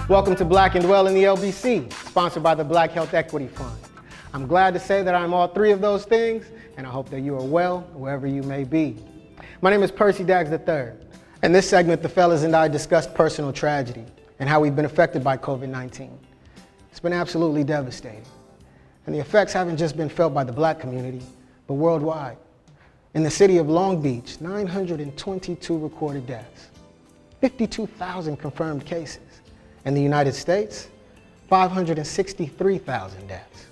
Welcome to Black and Well in the LBC, sponsored by the Black Health Equity Fund. I'm glad to say that I'm all three of those things, and I hope that you are well wherever you may be. My name is Percy Daggs III. In this segment, the fellas and I discussed personal tragedy and how we've been affected by COVID-19. It's been absolutely devastating. And the effects haven't just been felt by the Black community, but worldwide. In the city of Long Beach, 922 recorded deaths, 52,000 confirmed cases. In the United States, 563,000 deaths,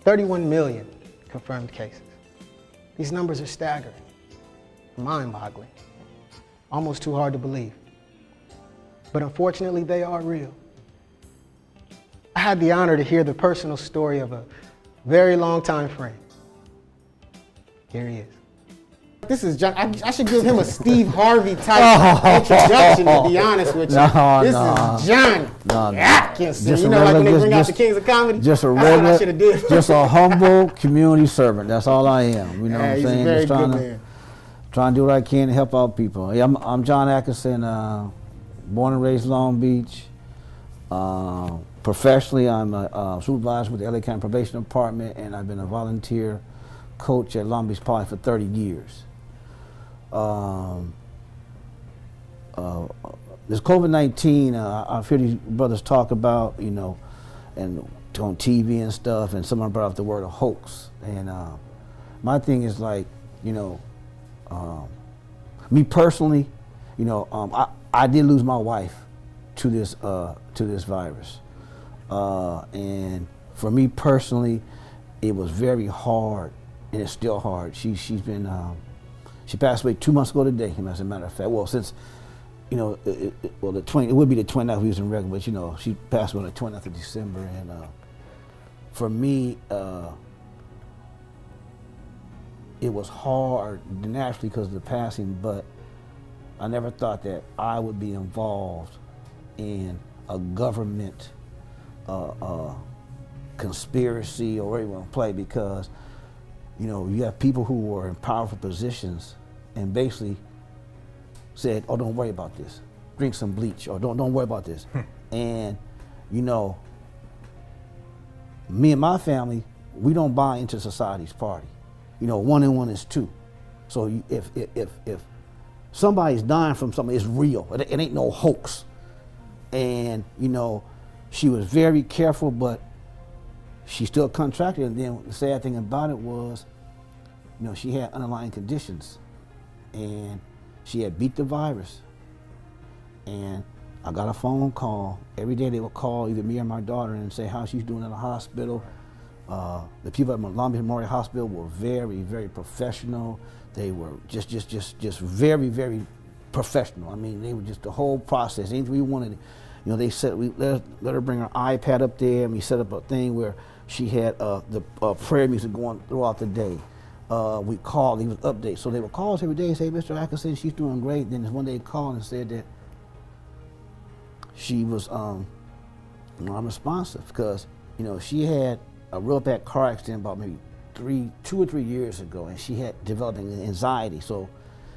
31 million confirmed cases. These numbers are staggering, mind-boggling, almost too hard to believe. But unfortunately, they are real. I had the honor to hear the personal story of a very long-time friend. Here he is. This is John. I should give him a Steve Harvey type introduction, to be honest with you. This is John Atkinson. You know, like when they bring out the Kings of Comedy? Just a regular, just a humble community servant. That's all I am. You know what I'm saying? Very just good trying to do what I can to help out people. Yeah, I'm John Atkinson, born and raised Long Beach. Professionally, I'm a supervisor with the LA County Probation Department, and I've been a volunteer coach at LBC for 30 years. This COVID-19, I've heard these brothers talk about, you know, and on TV and stuff, and someone brought up the word of hoax. And my thing is like, you know, me personally, you know, I did lose my wife to this virus. And for me personally, it was very hard, and it's still hard. She's been, she passed away 2 months ago today, as a matter of fact. Well, since, you know, it would be the 29th, we was in regular, but you know, she passed away on the 29th of December, and for me, it was hard naturally because of the passing, but I never thought that I would be involved in a government conspiracy or whatever you want to play, because you know, you have people who were in powerful positions and basically said, oh, don't worry about this. Drink some bleach, or don't worry about this. And, you know, me and my family, we don't buy into society's party. You know, 1 and 1 is 2. So if somebody's dying from something, it's real. It ain't no hoax. And, you know, she was very careful, but she still contracted, and then the sad thing about it was, you know, she had underlying conditions, and she had beat the virus. And I got a phone call. Every day they would call either me or my daughter and say how she's doing in the hospital. The people at Long Beach Memorial Hospital were very, very professional. They were just very, very professional. I mean, they were just the whole process. Anything we wanted, you know, they said we let her bring her iPad up there, and we set up a thing where she had the prayer music going throughout the day. We called, he was updates. So they would call us every day and say, Mr. Atkinson, she's doing great. Then one day they called and said that she was non-responsive because, you know, she had a real bad car accident about maybe 2 or 3 years ago, and she had developing anxiety, so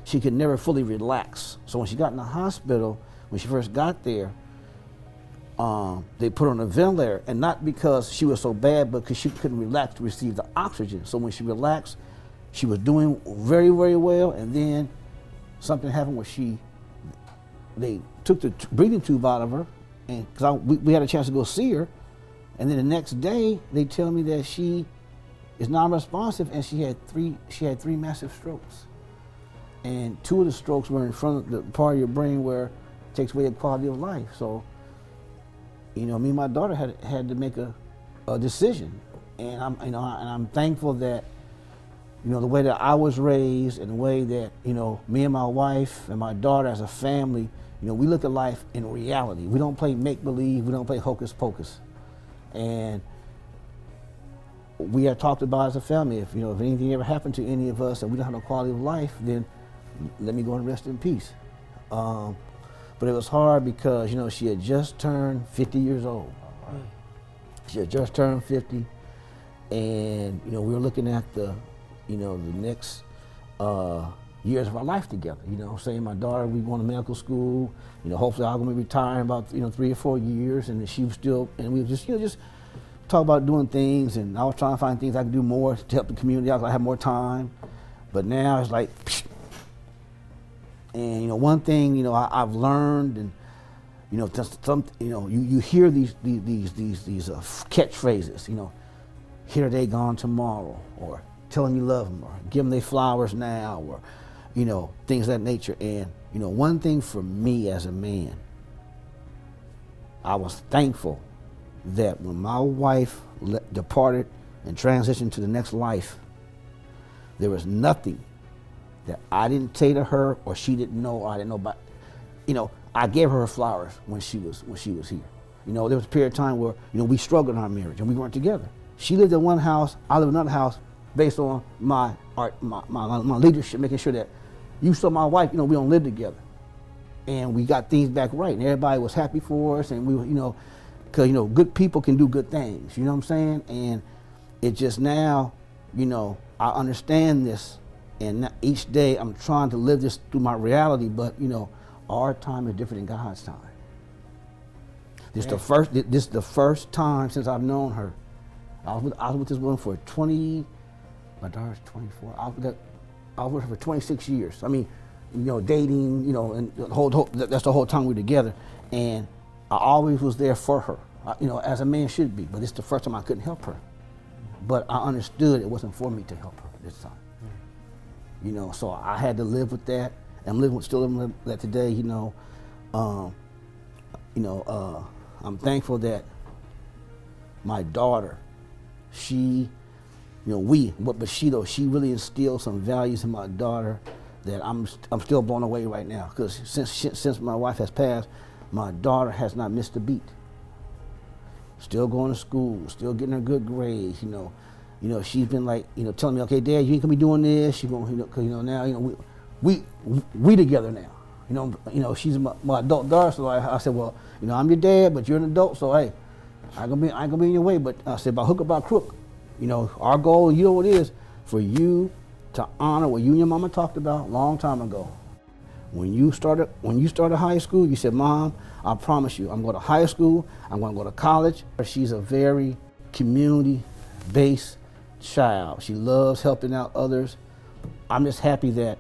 she could never fully relax. So when she got in the hospital, when she first got there, they put her on a ventilator, and not because she was so bad, but because she couldn't relax to receive the oxygen. So when she relaxed, she was doing very, very well, and then something happened where they took the breathing tube out of her, and because we had a chance to go see her, and then the next day they tell me that she is non-responsive, and she had three massive strokes, and 2 of the strokes were in front of the part of your brain where it takes away the quality of life. So, you know, me and my daughter had to make a decision, and I'm thankful that, you know, the way that I was raised and the way that, you know, me and my wife and my daughter as a family, you know, we look at life in reality. We don't play make-believe, we don't play hocus pocus. And we have talked about as a family, if anything ever happened to any of us and we don't have no quality of life, then let me go and rest in peace. But it was hard because, you know, she had just turned 50 years old. She had just turned 50, and, you know, we were looking at the next years of our life together. You know, saying my daughter, we going to medical school. You know, hopefully I'm going to retire in about 3 or 4 years, and she was still, and we just just talk about doing things, and I was trying to find things I could do more to help the community. I have more time, but now it's like, and one thing I've learned, and just some you hear these catchphrases, here they gone tomorrow, or tell them you love them, or give them their flowers now, or things of that nature. And one thing for me as a man, I was thankful that when my wife departed and transitioned to the next life, there was nothing that I didn't say to her or she didn't know or I didn't know about. I gave her flowers when she was here. There was a period of time where we struggled in our marriage and we weren't together. She lived in one house, I lived in another house, based on my leadership, making sure that you saw my wife, we don't live together. And we got things back right, and everybody was happy for us, and we were, because good people can do good things, you know what I'm saying? And it just now, I understand this, and each day I'm trying to live this through my reality, but our time is different than God's time. This is the first time since I've known her. I was with this woman for my daughter's 24. I was with her for 26 years. I mean, dating, and that's the whole time we were together. And I always was there for her, as a man should be. But it's the first time I couldn't help her. But I understood it wasn't for me to help her this time. So I had to live with that. I'm still living with that today. I'm thankful that my daughter, she really instilled some values in my daughter that I'm still blown away right now. Because since my wife has passed, my daughter has not missed a beat. Still going to school, still getting her good grades. She's been like, telling me, okay, Dad, you ain't gonna be doing this. She gonna, because now, we together now. She's my adult daughter. So I said, well, I'm your dad, but you're an adult, so hey, I ain't gonna be in your way. But I said, by hook or by crook, our goal, what it is, for you to honor what you and your mama talked about a long time ago. When you started high school, you said, Mom, I promise you, I'm going to high school, I'm going to go to college. She's a very community-based child. She loves helping out others. I'm just happy that,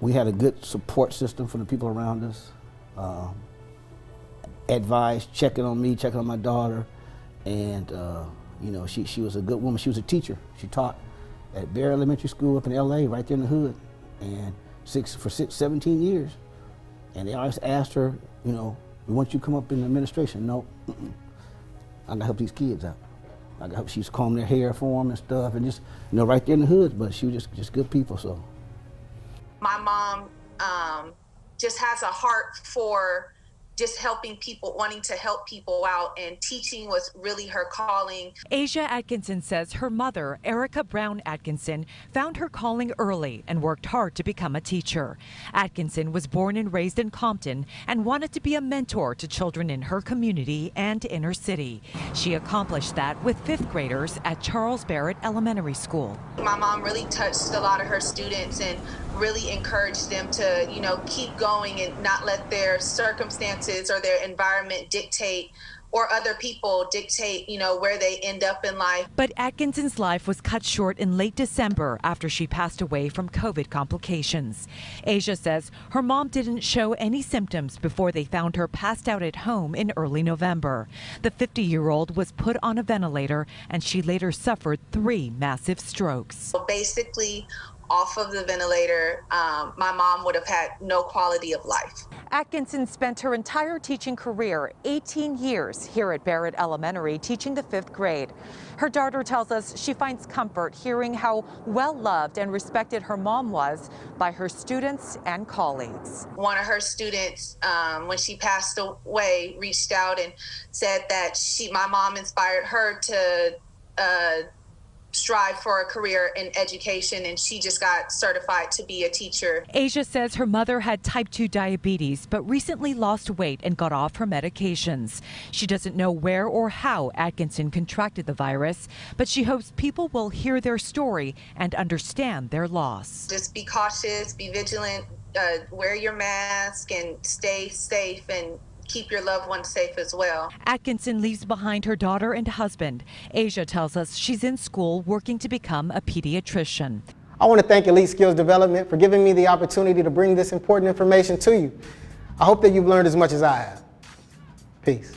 we had a good support system from the people around us. Advice, checking on me, checking on my daughter. And, she was a good woman. She was a teacher. She taught at Bear Elementary School up in LA, right there in the hood, and 17 years. And they always asked her, we want you to come up in administration. No, I gotta help these kids out. I gotta help. She was combing their hair for them and stuff, and just, right there in the hood. But she was just good people. So my mom just has a heart for just helping people, wanting to help people out, and teaching was really her calling. Asia Atkinson says her mother, Erica Brown Atkinson, found her calling early and worked hard to become a teacher. Atkinson was born and raised in Compton and wanted to be a mentor to children in her community and inner city. She accomplished that with fifth graders at Charles Barrett Elementary School. My mom really touched a lot of her students and really encouraged them to, keep going and not let their circumstances or their environment dictate, or other people dictate, where they end up in life. But Atkinson's life was cut short in late December after she passed away from COVID complications. Asia says her mom didn't show any symptoms before they found her passed out at home in early November. The 50-year-old was put on a ventilator, and she later suffered 3 massive strokes. So basically, off of the ventilator, my mom would have had no quality of life. Atkinson spent her entire teaching career, 18 years, here at Barrett Elementary, teaching the 5th grade. Her daughter tells us she finds comfort hearing how well loved and respected her mom was by her students and colleagues. One of her students, when she passed away, reached out and said that my mom inspired her to strive for a career in education, and she just got certified to be a teacher. Asia says her mother had type 2 diabetes, but recently lost weight and got off her medications. She doesn't know where or how Atkinson contracted the virus, but she hopes people will hear their story and understand their loss. Just be cautious, be vigilant, wear your mask, and stay safe, and keep your loved ones safe as well. Atkinson leaves behind her daughter and husband. Asia tells us she's in school working to become a pediatrician. I want to thank Elite Skills Development for giving me the opportunity to bring this important information to you. I hope that you've learned as much as I have. Peace.